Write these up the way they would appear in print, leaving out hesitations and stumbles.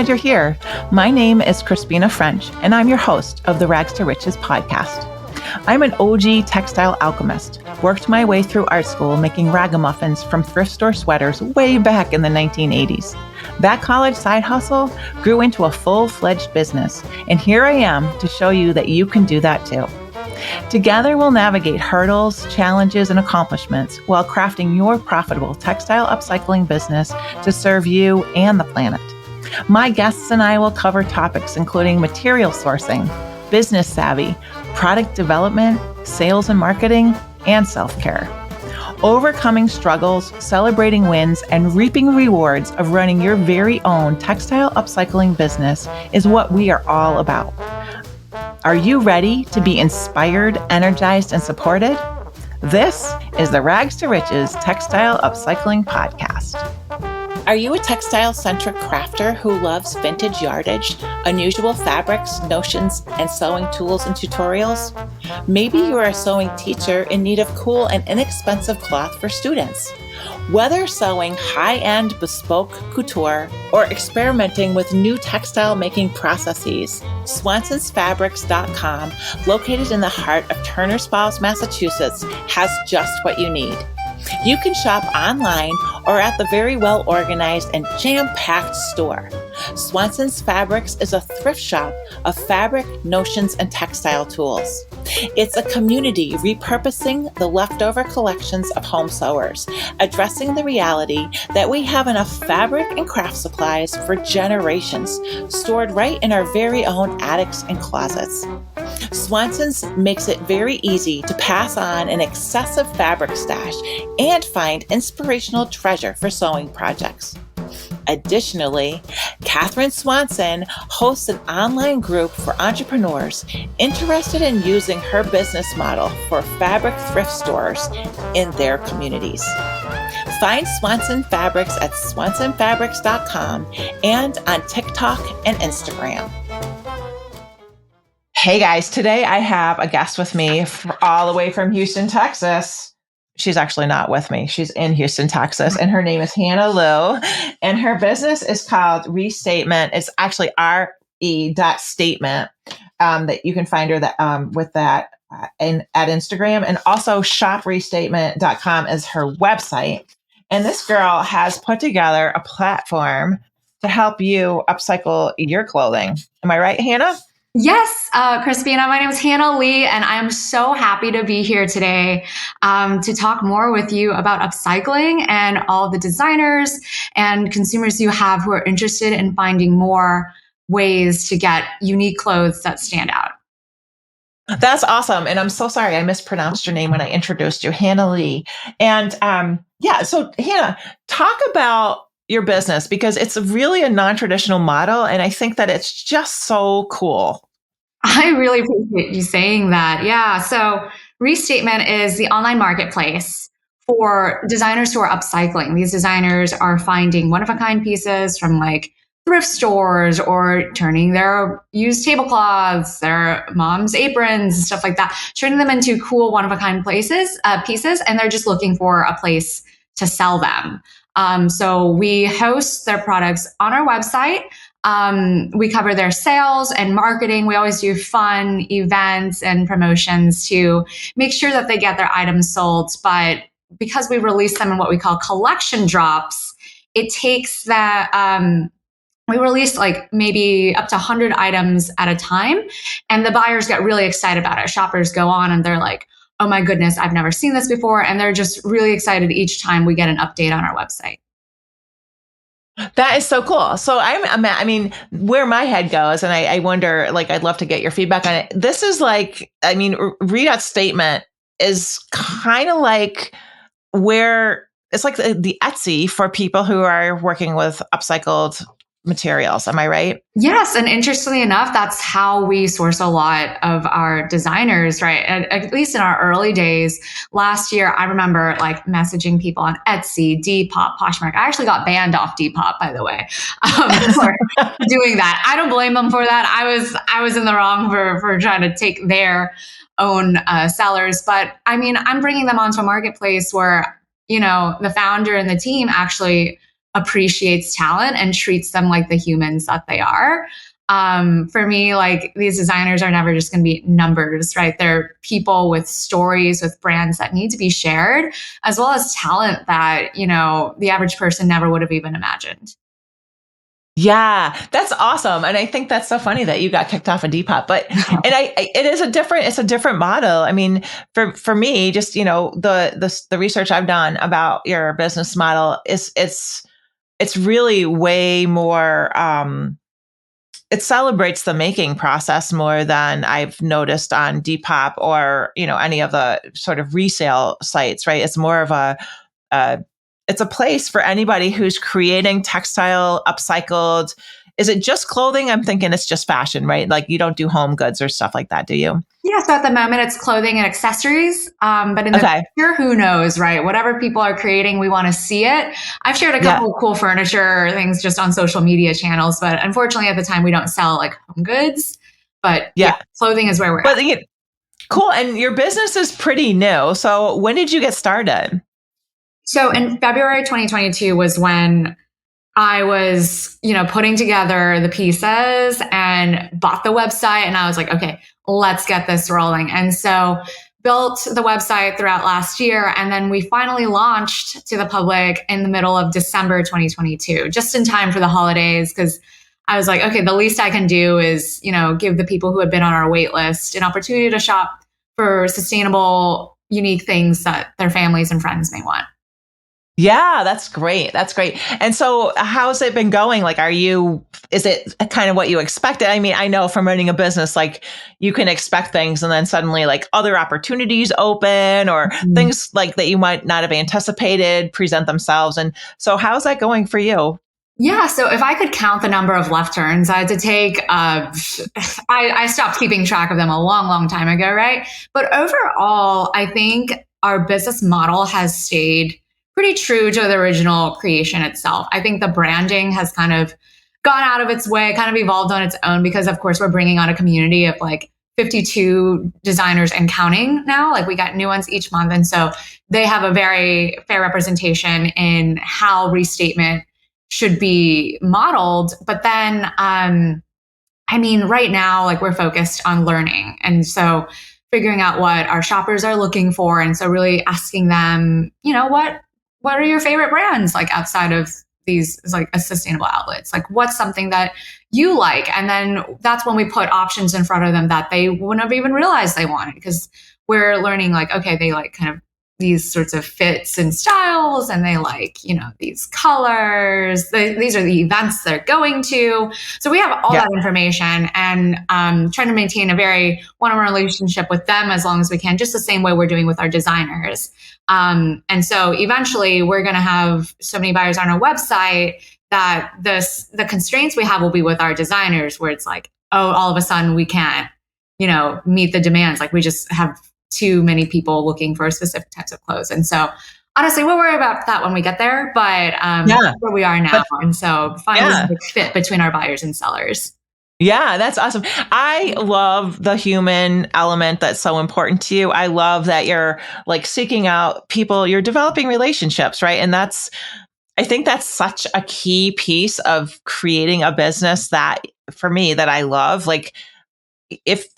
glad you're here. My name is Crispina French, and I'm your host of the Rags to Riches podcast. I'm an OG textile alchemist, worked my way through art school making ragamuffins from thrift store sweaters way back in the 1980s. That college side hustle grew into a full-fledged business, and here I am to show you that you can do that too. Together, we'll navigate hurdles, challenges, and accomplishments while crafting your profitable textile upcycling business to serve you and the planet. My guests and I will cover topics including material sourcing, business savvy, product development, sales and marketing, and self-care. Overcoming struggles, celebrating wins, and reaping rewards of running your very own textile upcycling business is what we are all about. Are you ready to be inspired, energized, and supported? This is the Rags to Riches Textile Upcycling Podcast. Are you a textile-centric crafter who loves vintage yardage, unusual fabrics, notions, and sewing tools and tutorials? Maybe you are a sewing teacher in need of cool and inexpensive cloth for students. Whether sewing high-end bespoke couture or experimenting with new textile making processes, swansonsfabrics.com, located in the heart of Turner's Falls, Massachusetts, has just what you need. You can shop online or at the very well-organized and jam-packed store. Swanson's Fabrics is a thrift shop of fabric, notions, and textile tools. It's a community repurposing the leftover collections of home sewers, addressing the reality that we have enough fabric and craft supplies for generations, stored right in our very own attics and closets. Swanson's makes it very easy to pass on an excessive fabric stash and find inspirational treasure for sewing projects. Additionally, Catherine Swanson hosts an online group for entrepreneurs interested in using her business model for fabric thrift stores in their communities. Find Swanson Fabrics at swansonfabrics.com and on TikTok and Instagram. Hey guys, today I have a guest with me all the way from Houston, Texas. She's actually not with me. She's in Houston, Texas, and her name is Hannah Lou, and her business is called RE.STATEMENT. It's actually RE.STATEMENT that you can find her with that at Instagram, and also shoprestatement.com is her website. And this girl has put together a platform to help you upcycle your clothing. Am I right, Hannah? Yes, Crispina, my name is Hannah Lee, and I'm so happy to be here today to talk more with you about upcycling and all the designers and consumers you have who are interested in finding more ways to get unique clothes that stand out. That's awesome. And I'm so sorry I mispronounced your name when I introduced you, Hannah Lee. And so Hannah, talk about your business, because it's really a non-traditional model. And I think that it's just so cool. I really appreciate you saying that. Yeah. So RE.STATEMENT is the online marketplace for designers who are upcycling. These designers are finding one-of-a-kind pieces from like thrift stores or turning their used tablecloths, their mom's aprons and stuff like that, turning them into cool one-of-a-kind pieces, and they're just looking for a place to sell them. So we host their products on our website. We cover their sales and marketing. We always do fun events and promotions to make sure that they get their items sold. But because we release them in what we call collection drops, it takes that, we release like maybe up to 100 items at a time. And the buyers get really excited about it. Shoppers go on and they're like, oh my goodness, I've never seen this before. And they're just really excited each time we get an update on our website. That is so cool. So I mean, where my head goes, and I wonder, like, I'd love to get your feedback on it. This is like, I mean, RE.STATEMENT is kind of like where it's like the Etsy for people who are working with upcycled materials. Am I right? Yes. And interestingly enough, that's how we source a lot of our designers, right? At least in our early days. Last year, I remember like messaging people on Etsy, Depop, Poshmark. I actually got banned off Depop, by the way, for doing that. I don't blame them for that. I was in the wrong for trying to take their own sellers. But I mean, I'm bringing them onto a marketplace where, you know, the founder and the team actually appreciates talent and treats them like the humans that they are. For me, like these designers are never just going to be numbers, right? They're people with stories, with brands that need to be shared, as well as talent that, the average person never would have even imagined. Yeah, that's awesome. And I think that's so funny that you got kicked off of Depop, but, it's a different model. I mean, for me, just, the research I've done about your business model it's really way more, it celebrates the making process more than I've noticed on Depop or, any of the sort of resale sites, right? It's more of it's a place for anybody who's creating textile upcycled. Is it just clothing? I'm thinking it's just fashion, right? Like you don't do home goods or stuff like that, do you? Yeah, so at the moment it's clothing and accessories. But in the future, who knows, right? Whatever people are creating, we want to see it. I've shared a couple of cool furniture things just on social media channels, but unfortunately at the time we don't sell like home goods. But clothing is where we're at. Cool. And your business is pretty new. So when did you get started? So in February 2022 was when I was, putting together the pieces and bought the website. And I was like, okay, let's get this rolling. And so built the website throughout last year. And then we finally launched to the public in the middle of December 2022, just in time for the holidays. Because I was like, okay, the least I can do is, give the people who have been on our wait list an opportunity to shop for sustainable, unique things that their families and friends may want. Yeah, that's great. That's great. And so how's it been going? Like, is it kind of what you expected? I mean, I know from running a business, like you can expect things and then suddenly like other opportunities open or things like that you might not have anticipated present themselves. And so how's that going for you? Yeah. So if I could count the number of left turns I had to take, I stopped keeping track of them a long, long time ago. Right. But overall, I think our business model has stayed pretty true to the original creation itself. I think the branding has kind of gone out of its way, kind of evolved on its own because, of course, we're bringing on a community of like 52 designers and counting now. Like we got new ones each month. And so they have a very fair representation in how restatement should be modeled. But then, right now, like we're focused on learning. And so figuring out what our shoppers are looking for. And so really asking them, what are your favorite brands like outside of these like a sustainable outlets? Like what's something that you like? And then that's when we put options in front of them that they wouldn't have even realized they wanted because we're learning like, okay, they like kind of these sorts of fits and styles and they like, these colors. These are the events they're going to. So we have all that information and trying to maintain a very one-on-one relationship with them as long as we can, just the same way we're doing with our designers. And so eventually we're going to have so many buyers on our website that the constraints we have will be with our designers where it's like, oh, all of a sudden we can't, meet the demands. Like we just have too many people looking for specific types of clothes. And so honestly, we'll worry about that when we get there, but that's where we are now. And so finding the fit between our buyers and sellers. Yeah, that's awesome. I love the human element that's so important to you. I love that you're like seeking out people, you're developing relationships, right? And I think that's such a key piece of creating a business that for me that I love. Like if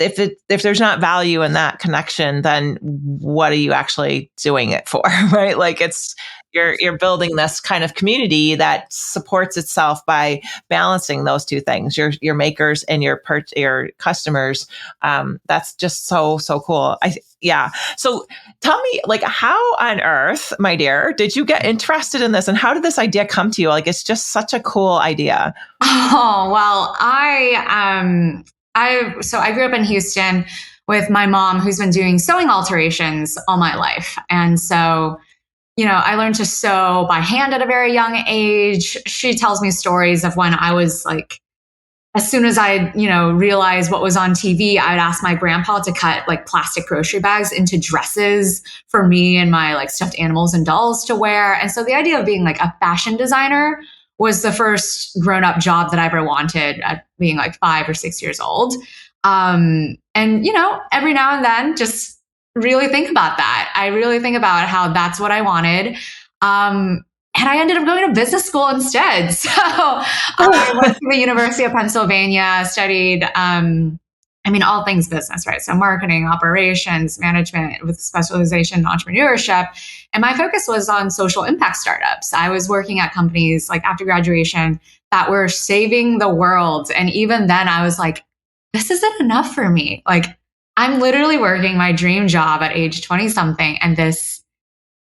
there's not value in that connection, then what are you actually doing it for? Right? Like you're building this kind of community that supports itself by balancing those two things, your makers and your customers. That's just so cool. So tell me, like, how on earth, my dear, did you get interested in this, and how did this idea come to you? Like, it's just such a cool idea. Oh well, I grew up in Houston with my mom, who's been doing sewing alterations all my life, and so. I learned to sew by hand at a very young age. She tells me stories of when I was like, as soon as I, realized what was on TV, I'd ask my grandpa to cut like plastic grocery bags into dresses for me and my like stuffed animals and dolls to wear. And so the idea of being like a fashion designer was the first grown-up job that I ever wanted at being like 5 or 6 years old. And, every now and then just really think about that. I really think about how that's what I wanted. And And I ended up going to business school instead. So I went to the University of Pennsylvania, studied, all things business, right? So marketing, operations, management with specialization in entrepreneurship. And my focus was on social impact startups. I was working at companies like after graduation that were saving the world. And even then I was like, this isn't enough for me. Like, I'm literally working my dream job at age 20 something, and this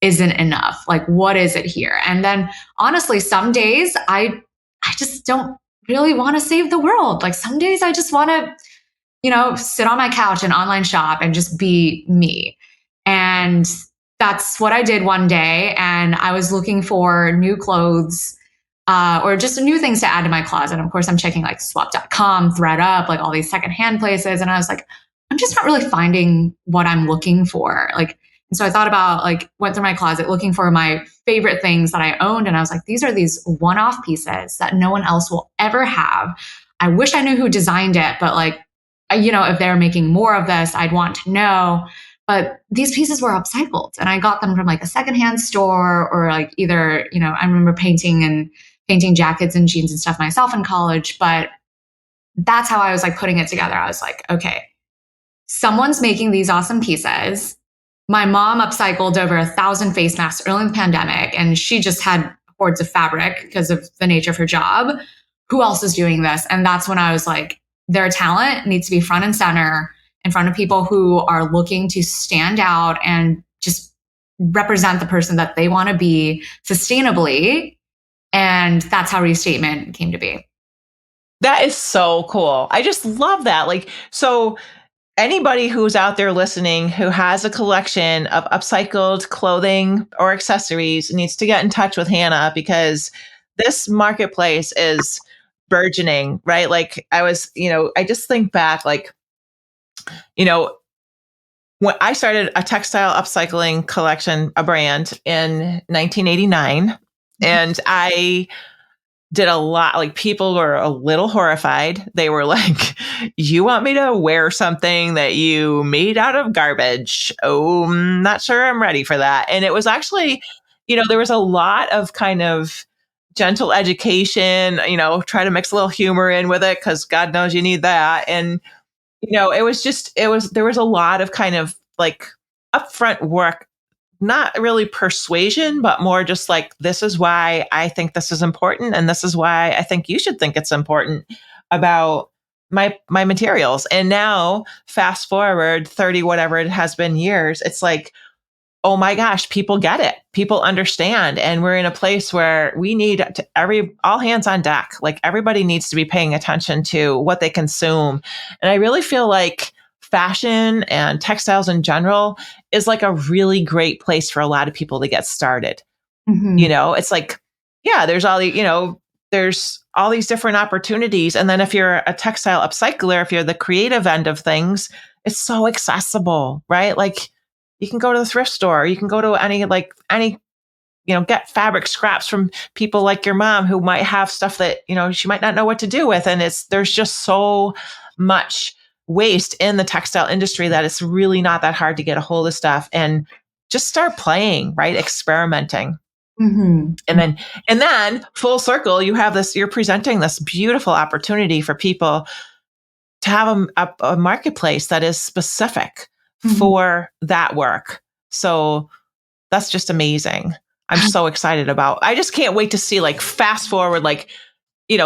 isn't enough. Like, what is it here? And then honestly, some days I just don't really want to save the world. Like, some days I just want to, sit on my couch and online shop and just be me. And that's what I did one day. And I was looking for new clothes or just new things to add to my closet. And of course, I'm checking like swap.com, ThreadUp, like all these secondhand places. And I was like, I'm just not really finding what I'm looking for. Like, and so I thought about, like, went through my closet looking for my favorite things that I owned. And I was like, these are these one-off pieces that no one else will ever have. I wish I knew who designed it, but like, if they're making more of this, I'd want to know. But these pieces were upcycled, and I got them from like a secondhand store, or like either, I remember painting jackets and jeans and stuff myself in college. But that's how I was like putting it together. I was like, okay, someone's making these awesome pieces. My mom upcycled over 1,000 face masks early in the pandemic, and she just had hordes of fabric because of the nature of her job. Who else is doing this? And that's when I was like, their talent needs to be front and center in front of people who are looking to stand out and just represent the person that they want to be sustainably. And that's how Restatement came to be. That is so cool. I just love that. Like, so anybody who's out there listening who has a collection of upcycled clothing or accessories needs to get in touch with Hannah, because this marketplace is burgeoning, right? Like, I just think back, like, when I started a textile upcycling collection, a brand in 1989, and I did a lot, like, people were a little horrified. They were like, you want me to wear something that you made out of garbage? Oh, I'm not sure I'm ready for that. And it was actually, there was a lot of kind of gentle education, try to mix a little humor in with it, because God knows you need that. And, there was a lot of kind of like upfront work, not really persuasion, but more just like, this is why I think this is important, and this is why I think you should think it's important about my materials. And now, fast forward 30 whatever it has been years, it's like, oh my gosh, people get it. People understand. And we're in a place where we need all hands on deck. Like, everybody needs to be paying attention to what they consume. And I really feel like fashion and textiles in general is like a really great place for a lot of people to get started. Mm-hmm. It's like, yeah, there's all these different opportunities. And then if you're a textile upcycler, if you're the creative end of things, it's so accessible, right? Like, you can go to the thrift store, you can go to any, get fabric scraps from people like your mom who might have stuff that, she might not know what to do with. And there's just so much waste in the textile industry that it's really not that hard to get a hold of stuff and just start playing, right? Experimenting. Mm-hmm. And then full circle, you're presenting this beautiful opportunity for people to have a marketplace that is specific for that work. So that's just amazing. I'm so excited I just can't wait to see, like, fast forward, like,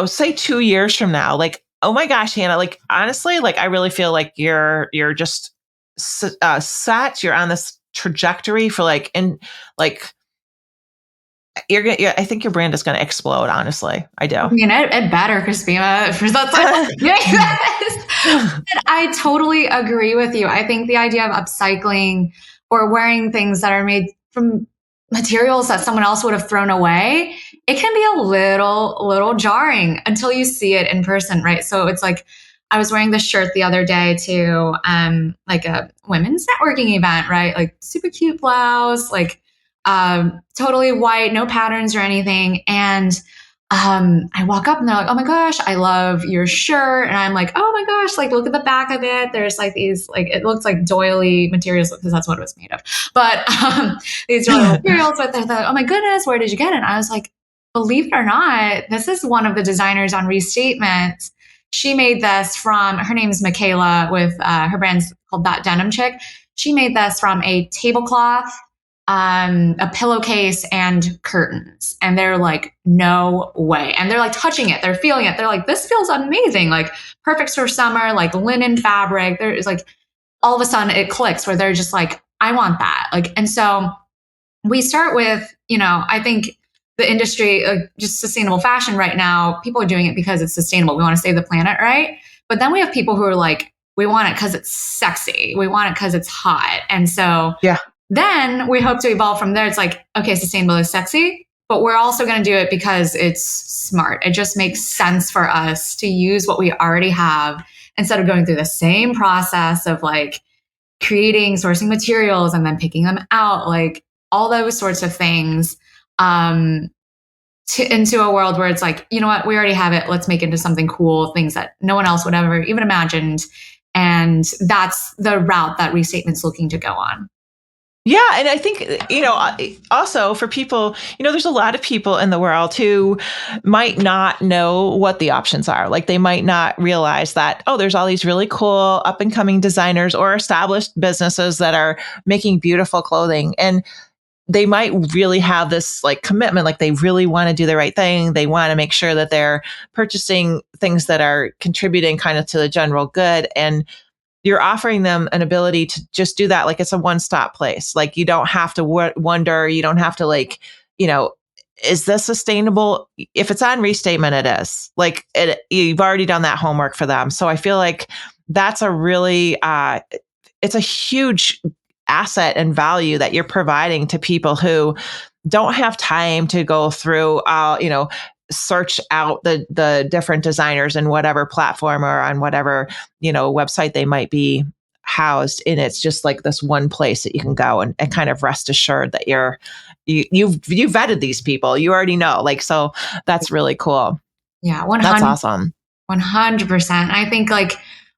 say 2 years from now, like, oh my gosh, Hannah, like, honestly, like, I really feel like you're just set, you're on this trajectory for I think your brand is going to explode. Honestly, I do. It better, Crispina. I totally agree with you. I think the idea of upcycling or wearing things that are made from materials that someone else would have thrown away, it can be a little jarring until you see it in person, right? So it's like, I was wearing this shirt the other day to like a women's networking event, right? Like, super cute blouse, like totally white, no patterns or anything. And I walk up and they're like, oh my gosh, I love your shirt. And I'm like, oh my gosh, like look at the back of it. There's like these, like, it looks like doily materials because that's what it was made of. But these doily materials, but they're like, oh my goodness, where did you get it? And I was like, believe it or not, this is one of the designers on Restatement. She made this from, her name's Michaela with her brand's called That Denim Chick. She made this from a tablecloth, a pillowcase, and curtains. And they're like, no way. And they're like touching it. They're feeling it. They're like, this feels amazing. Like perfect for summer, like linen fabric. There's like, all of a sudden it clicks where they're just like, I want that. Like, and so we start with, I think the industry, just sustainable fashion right now, people are doing it because it's sustainable. We want to save the planet, right? But then we have people who are like, we want it because it's sexy. We want it because it's hot. And so then we hope to evolve from there. It's like, okay, sustainable is sexy, but we're also going to do it because it's smart. It just makes sense for us to use what we already have instead of going through the same process of like creating, sourcing materials, and then picking them out, like all those sorts of things, into a world where it's like, you know what, we already have it. Let's make it into something cool, things that no one else would ever even imagined. And that's the route that Restatement's looking to go on. Yeah. And I think, also for people, there's a lot of people in the world who might not know what the options are. Like they might not realize that, there's all these really cool up and coming designers or established businesses that are making beautiful clothing. And they might really have this like commitment, like they really want to do the right thing. They want to make sure that they're purchasing things that are contributing kind of to the general good. And you're offering them an ability to just do that. Like it's a one-stop place. Like you don't have to wonder, you don't have to like, is this sustainable? If it's on Restatement, it is. Like you've already done that homework for them. So I feel like that's a really, it's a huge asset and value that you're providing to people who don't have time to go through, search out the different designers in whatever platform or on whatever, website they might be housed in. It's just like this one place that you can go and kind of rest assured that you've vetted these people. You already know, like, so that's really cool. Yeah. That's awesome. 100%. I think like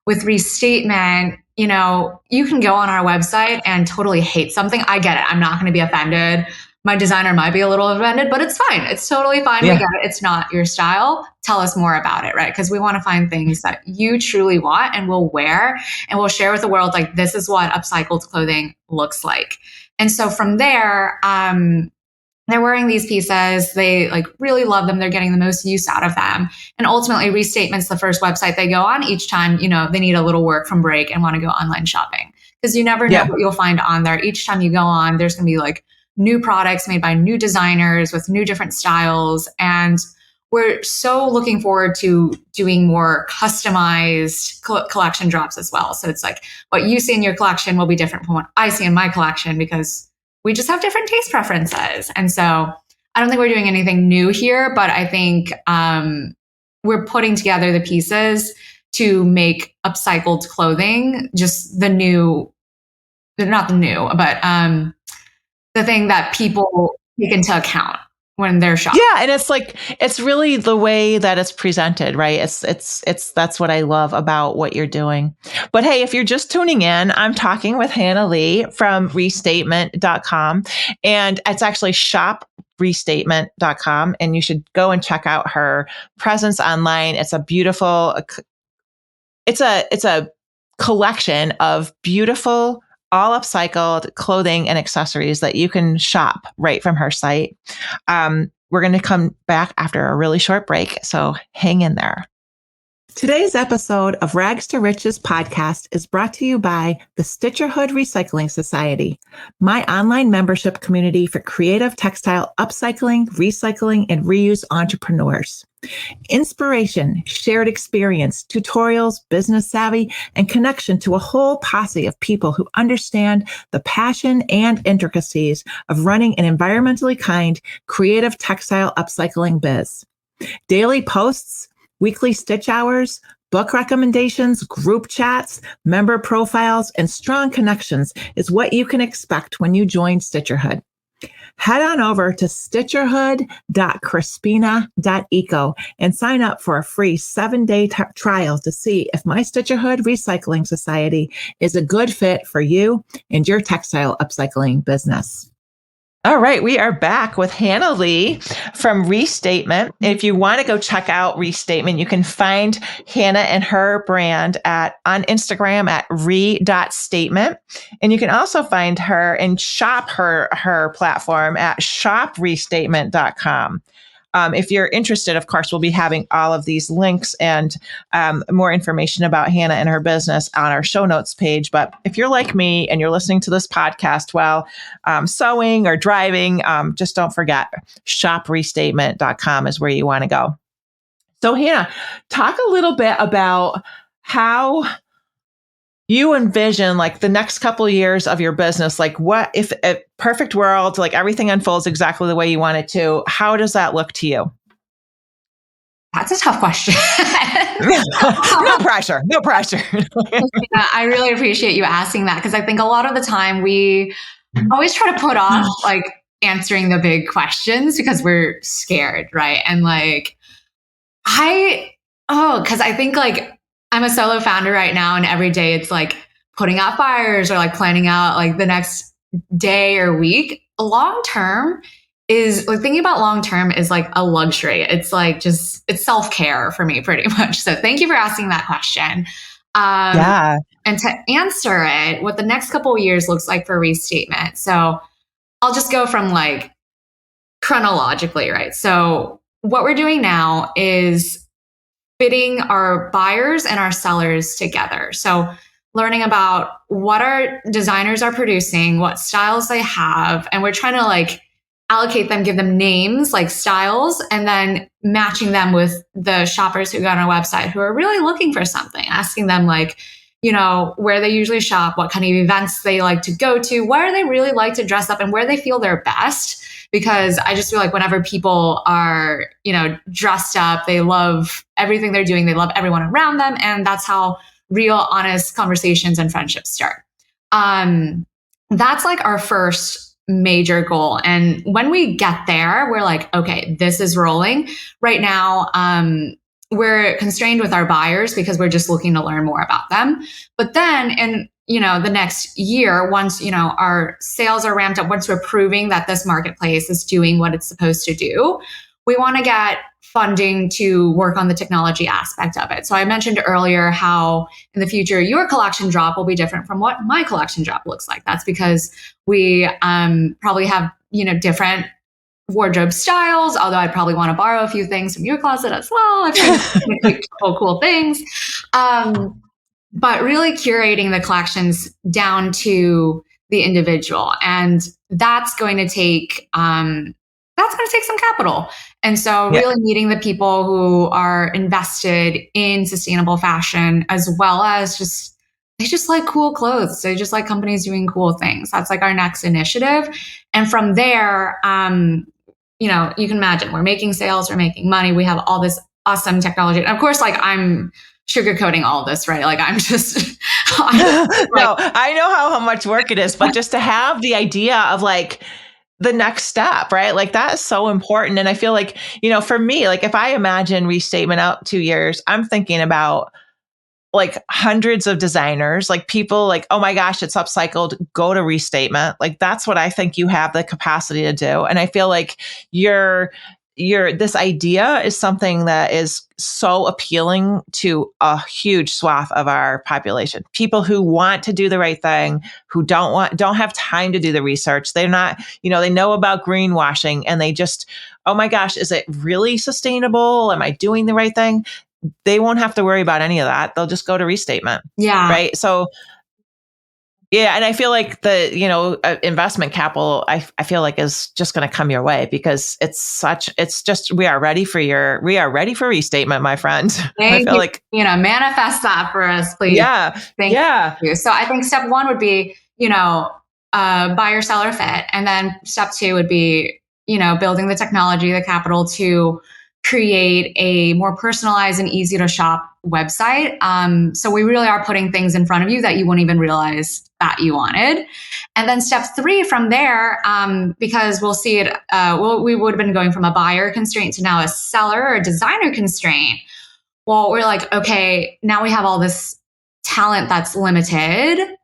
with Restatement, you can go on our website and totally hate something. I get it. I'm not going to be offended. My designer might be a little offended, but it's fine. It's totally fine. Yeah. We get it. It's not your style. Tell us more about it, right? Because we want to find things that you truly want and will wear, and we'll share with the world, like, this is what upcycled clothing looks like. And so from there, they're wearing these pieces. They like really love them. They're getting the most use out of them. And ultimately, Restatement's the first website they go on each time, they need a little work from break and want to go online shopping. Because you never know what you'll find on there. Each time you go on, there's going to be like new products made by new designers with new different styles. And we're so looking forward to doing more customized collection drops as well. So it's like what you see in your collection will be different from what I see in my collection, because we just have different taste preferences. And so I don't think we're doing anything new here, but I think we're putting together the pieces to make upcycled clothing just the thing that people take into account when they're shopping. Yeah. And it's like, it's really the way that it's presented, right? It's that's what I love about what you're doing. But hey, if you're just tuning in, I'm talking with Hannah Lee from restatement.com, and it's actually shoprestatement.com. And you should go and check out her presence online. It's a beautiful, it's a collection of beautiful, all upcycled clothing and accessories that you can shop right from her site. We're going to come back after a really short break, so hang in there. Today's episode of Rags to Riches podcast is brought to you by the Stitcherhood Recycling Society, my online membership community for creative textile upcycling, recycling, and reuse entrepreneurs. Inspiration, shared experience, tutorials, business savvy, and connection to a whole posse of people who understand the passion and intricacies of running an environmentally kind, creative textile upcycling biz. Daily posts, weekly stitch hours, book recommendations, group chats, member profiles, and strong connections is what you can expect when you join Stitcherhood. head on over to stitcherhood.crispina.eco and sign up for a free 7-day trial to see if My Stitcherhood Recycling Society is a good fit for you and your textile upcycling business. All right, we are back with Hannah Lee from RE.STATEMENT. If you want to go check out RE.STATEMENT, you can find Hannah and her brand on Instagram at re.statement. And you can also find her and shop her platform at shoprestatement.com. If you're interested, of course, we'll be having all of these links and more information about Hannah and her business on our show notes page. But if you're like me and you're listening to this podcast while sewing or driving, just don't forget, shoprestatement.com is where you want to go. So Hannah, talk a little bit about how you envision like the next couple of years of your business. Like what if a perfect world, like everything unfolds exactly the way you want it to, how does that look to you? That's a tough question. No pressure. I really appreciate you asking that, because I think a lot of the time we always try to put off like answering the big questions because we're scared, right? And like, because I think like I'm a solo founder right now, and every day it's like putting out fires or like planning out like the next day or week. Long term is like thinking about long term is like a luxury. It's like it's self-care for me pretty much. So thank you for asking that question. And to answer it, what the next couple of years looks like for RE.STATEMENT. So I'll just go from like chronologically, right? So what we're doing now is fitting our buyers and our sellers together. So learning about what our designers are producing, what styles they have, and we're trying to like allocate them, give them names like styles, and then matching them with the shoppers who go on our website who are really looking for something, asking them like, you know, where they usually shop, what kind of events they like to go to, where they really like to dress up, and where they feel they're best. Because I just feel like whenever people are, you know, dressed up, they love everything they're doing. They love everyone around them. And that's how real, honest conversations and friendships start. That's like our first major goal. And when we get there, we're like, okay, this is rolling. Right now, we're constrained with our buyers because we're just looking to learn more about them. But then in the next year, once, our sales are ramped up, once we're proving that this marketplace is doing what it's supposed to do, we want to get funding to work on the technology aspect of it. So I mentioned earlier how in the future, your collection drop will be different from what my collection drop looks like. That's because we probably have, different wardrobe styles, although I'd probably want to borrow a few things from your closet as well. Cool things. But really curating the collections down to the individual. And that's going to take some capital. And so really meeting the people who are invested in sustainable fashion, as well as they just like cool clothes. They just like companies doing cool things. That's like our next initiative. And from there, you can imagine we're making sales, we're making money. We have all this awesome technology. And of course, like I'm sugarcoating all this, right? Like I'm just, no, I know how much work it is, but just to have the idea of like the next step, right? Like that is so important. And I feel like, for me, like if I imagine RE.STATEMENT out 2 years, I'm thinking about like hundreds of designers, like people like, oh my gosh, it's upcycled, go to RE.STATEMENT. Like that's what I think you have the capacity to do. And I feel like this idea is something that is so appealing to a huge swath of our population. People who want to do the right thing, who don't have time to do the research. They're not, they know about greenwashing and they just, oh my gosh, is it really sustainable? Am I doing the right thing? They won't have to worry about any of that. They'll just go to RE.STATEMENT. Yeah. Right. So yeah. And I feel like the, investment capital, I feel like is just going to come your way because we are ready for RE.STATEMENT, my friend. I feel like, manifest that for us, please. Yeah. Thank you. So I think step one would be, buyer seller fit. And then step two would be, building the technology, the capital to create a more personalized and easy to shop website. So we really are putting things in front of you that you wouldn't even realize that you wanted. And then step 3 from there, because we'll see it, we would have been going from a buyer constraint to now a seller or designer constraint. Well, we're like, okay, now we have all this talent that's limited.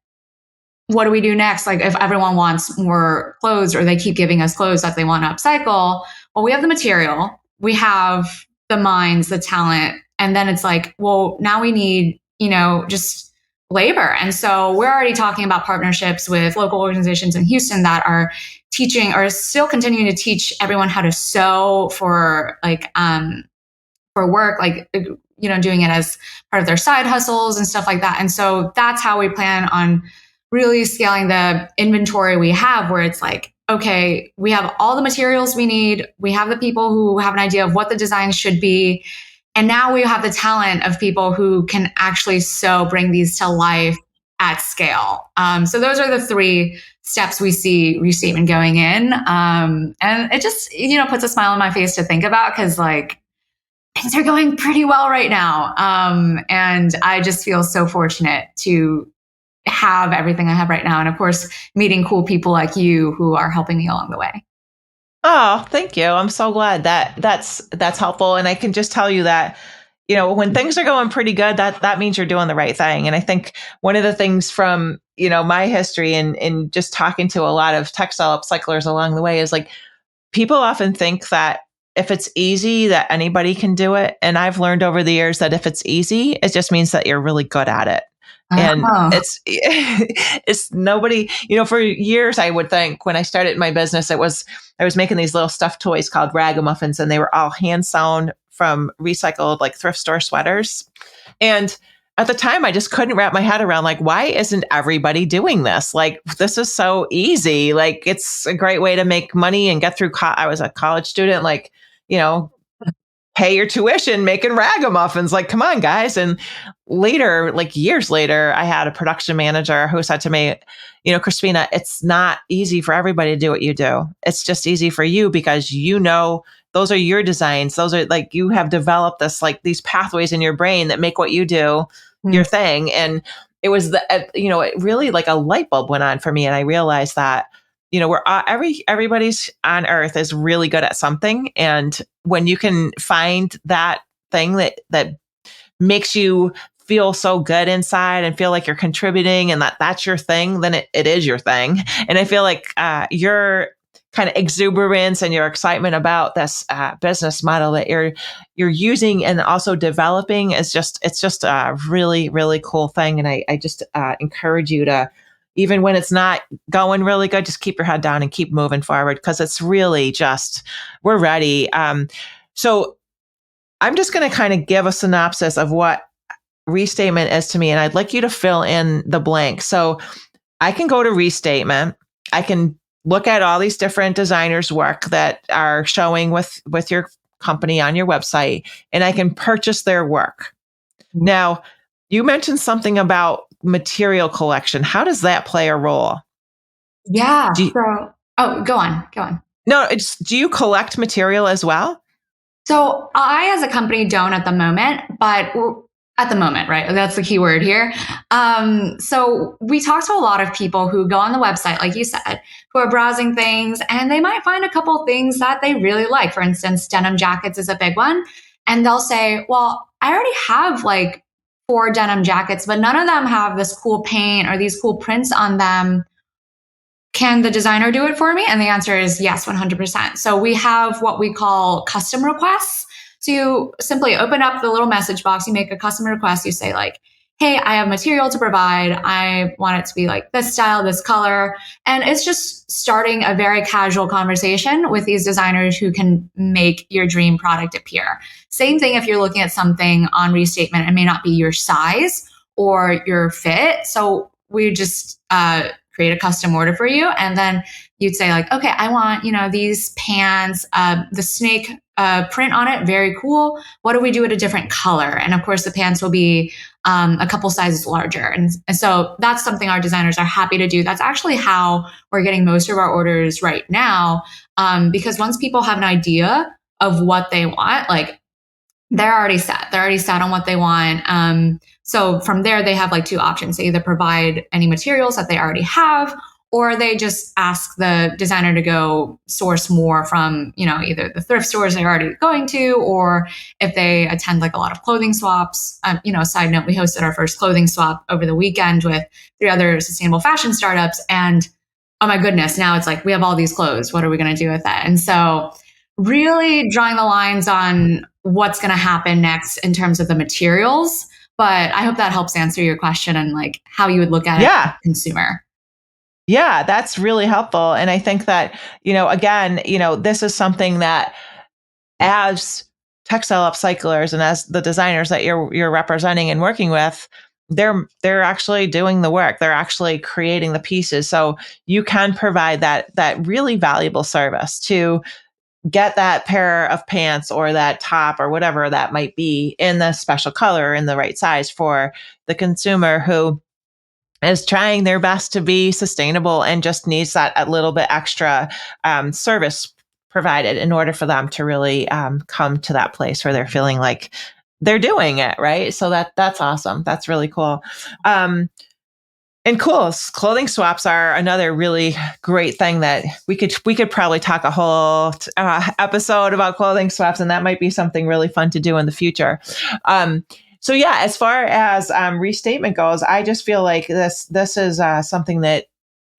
What do we do next? Like if everyone wants more clothes or they keep giving us clothes that they want to upcycle, well, we have the material, we have the minds, the talent. And then it's like, well, now we need, just labor. And so we're already talking about partnerships with local organizations in Houston that are teaching or still continuing to teach everyone how to sew for work, doing it as part of their side hustles and stuff like that. And so that's how we plan on really scaling the inventory we have, where it's like, okay, we have all the materials we need. We have the people who have an idea of what the design should be. And now we have the talent of people who can actually bring these to life at scale. So those are the 3 steps we see Restatement going in. And it just, puts a smile on my face to think about, because things are going pretty well right now. And I just feel so fortunate to have everything I have right now. And of course, meeting cool people like you who are helping me along the way. Oh, thank you. I'm so glad that's helpful. And I can just tell you that, when things are going pretty good, that means you're doing the right thing. And I think one of the things from, my history and just talking to a lot of textile upcyclers along the way is like, people often think that if it's easy, that anybody can do it. And I've learned over the years that if it's easy, it just means that you're really good at it. And it's nobody, for years, I would think when I started my business, I was making these little stuffed toys called ragamuffins, and they were all hand sewn from recycled, like thrift store sweaters. And at the time, I just couldn't wrap my head around, like, why isn't everybody doing this? Like, this is so easy. Like, it's a great way to make money and get through. I was a college student, pay your tuition making ragamuffins. Like, come on, guys. And later, years later, I had a production manager who said to me, Crispina, it's not easy for everybody to do what you do. It's just easy for you because those are your designs. Those are you have developed these pathways in your brain that make what you do your thing. And it was it really a light bulb went on for me. And I realized that, everybody's on earth is really good at something. And when you can find that thing that makes you feel so good inside and feel like you're contributing and that's your thing, then it is your thing. And I feel like your kind of exuberance and your excitement about this business model that you're using and also developing it's just a really, really cool thing. And I just encourage you to, even when it's not going really good, just keep your head down and keep moving forward, because it's really just, we're ready. So I'm just going to kind of give a synopsis of what Restatement is to me, and I'd like you to fill in the blank. So I can go to Restatement. I can look at all these different designers' work that are showing with your company on your website, and I can purchase their work. Now, you mentioned something about material collection. How does that play a role? Yeah. Go on. No, do you collect material as well? So I, as a company, don't at the moment, but at the moment, right? That's the key word here. So we talk to a lot of people who go on the website, like you said, who are browsing things, and they might find a couple things that they really like. For instance, denim jackets is a big one. And they'll say, well, I already have 4 denim jackets, but none of them have this cool paint or these cool prints on them. Can the designer do it for me? And the answer is yes, 100%. So we have what we call custom requests. So you simply open up the little message box, you make a custom request, you say hey, I have material to provide. I want it to be this style, this color. And it's just starting a very casual conversation with these designers who can make your dream product appear. Same thing if you're looking at something on Restatement, it may not be your size or your fit. So we just create a custom order for you. And then you'd say okay, I want, these pants, the snake print on it, very cool. What do we do at a different color? And of course the pants will be a couple sizes larger. And so that's something our designers are happy to do. That's actually how we're getting most of our orders right now. Because once people have an idea of what they want, like they're already set. They're already set on what they want. So from there, they have like two options. They either provide any materials that they already have, or they just ask the designer to go source more from, either the thrift stores they're already going to, or if they attend like a lot of clothing swaps. Side note, we hosted our first clothing swap over the weekend with 3 other sustainable fashion startups. And oh my goodness, now it's like, we have all these clothes. What are we going to do with that? And so really drawing the lines on what's going to happen next in terms of the materials. But I hope that helps answer your question and like how you would look at it as a consumer. Yeah, that's really helpful. And I think that, again, this is something that as textile upcyclers and as the designers that you're representing and working with, they're actually doing the work. They're actually creating the pieces. So you can provide that really valuable service to get that pair of pants or that top or whatever that might be in the special color in the right size for the consumer who is trying their best to be sustainable and just needs that a little bit extra service provided in order for them to really come to that place where they're feeling like they're doing it, right? So that's awesome. That's really cool. And cool, clothing swaps are another really great thing that we could probably talk a whole episode about clothing swaps, and that might be something really fun to do in the future. So yeah, as far as restatement goes, I just feel like this is something that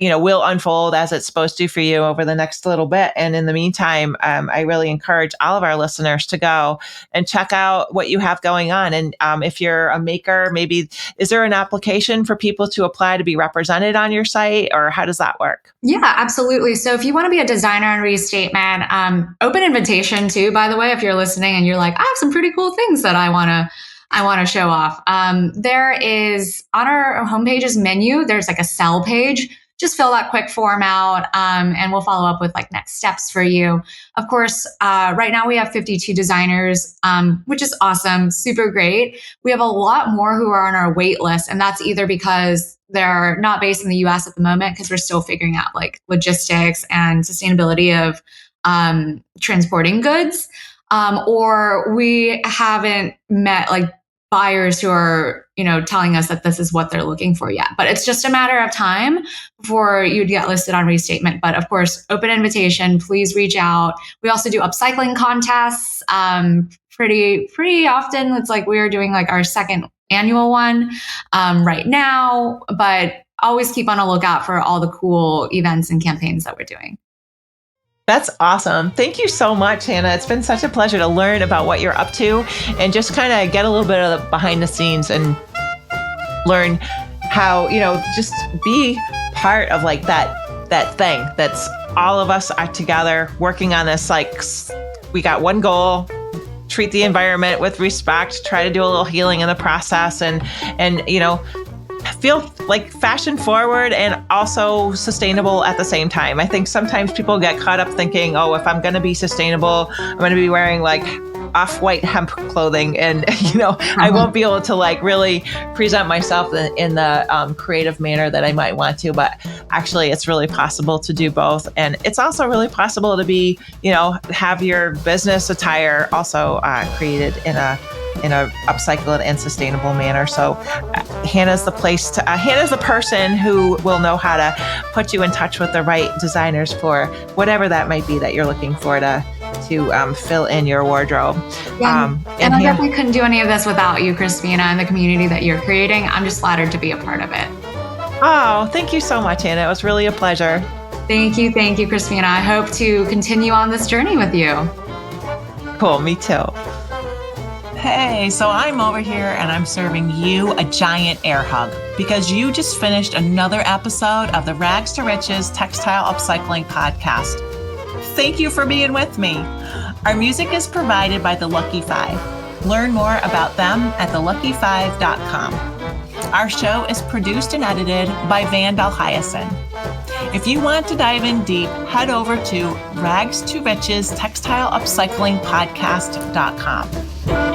will unfold as it's supposed to for you over the next little bit. And in the meantime, I really encourage all of our listeners to go and check out what you have going on. And if you're a maker, maybe is there an application for people to apply to be represented on your site, or how does that work? Yeah, absolutely. So if you want to be a designer on Restatement, open invitation too, by the way, if you're listening and you're like, I have some pretty cool things that I want to show off. There is on our homepage's menu, there's like a sell page. Just fill that quick form out, and we'll follow up with like next steps for you. Of course, right now we have 52 designers, which is awesome, super great. We have a lot more who are on our wait list, and that's either because they're not based in the US at the moment because we're still figuring out like logistics and sustainability of transporting goods, or we haven't met like buyers who are, telling us that this is what they're looking for yet. But it's just a matter of time before you'd get listed on Restatement. But of course, open invitation, please reach out. We also do upcycling contests pretty often. It's like we're doing like our second annual one right now, but always keep on a lookout for all the cool events and campaigns that we're doing. That's awesome. Thank you so much, Hannah. It's been such a pleasure to learn about what you're up to and just kind of get a little bit of the behind the scenes and learn how, just be part of like that thing that's all of us are together working on this. Like we got one goal, treat the environment with respect, try to do a little healing in the process and feel like fashion forward and also sustainable at the same time. I think sometimes people get caught up thinking, oh, if I'm going to be sustainable, I'm going to be wearing like off-white hemp clothing and, I won't be able to like really present myself in the creative manner that I might want to. But actually, it's really possible to do both. And it's also really possible to be, have your business attire also created in a upcycled and sustainable manner. So Hannah's the person who will know how to put you in touch with the right designers for whatever that might be that you're looking for to fill in your wardrobe. Yeah, and I definitely couldn't do any of this without you, Crispina, and the community that you're creating. I'm just flattered to be a part of it. Oh, thank you so much, Hannah. It was really a pleasure. Thank you, Crispina. I hope to continue on this journey with you. Cool, me too. Hey, so I'm over here and I'm serving you a giant air hug because you just finished another episode of the Rags to Riches Textile Upcycling Podcast. Thank you for being with me. Our music is provided by The Lucky Five. Learn more about them at thelucky5.com. Our show is produced and edited by Vandal Hyacinth. If you want to dive in deep, head over to ragstoriches.eco.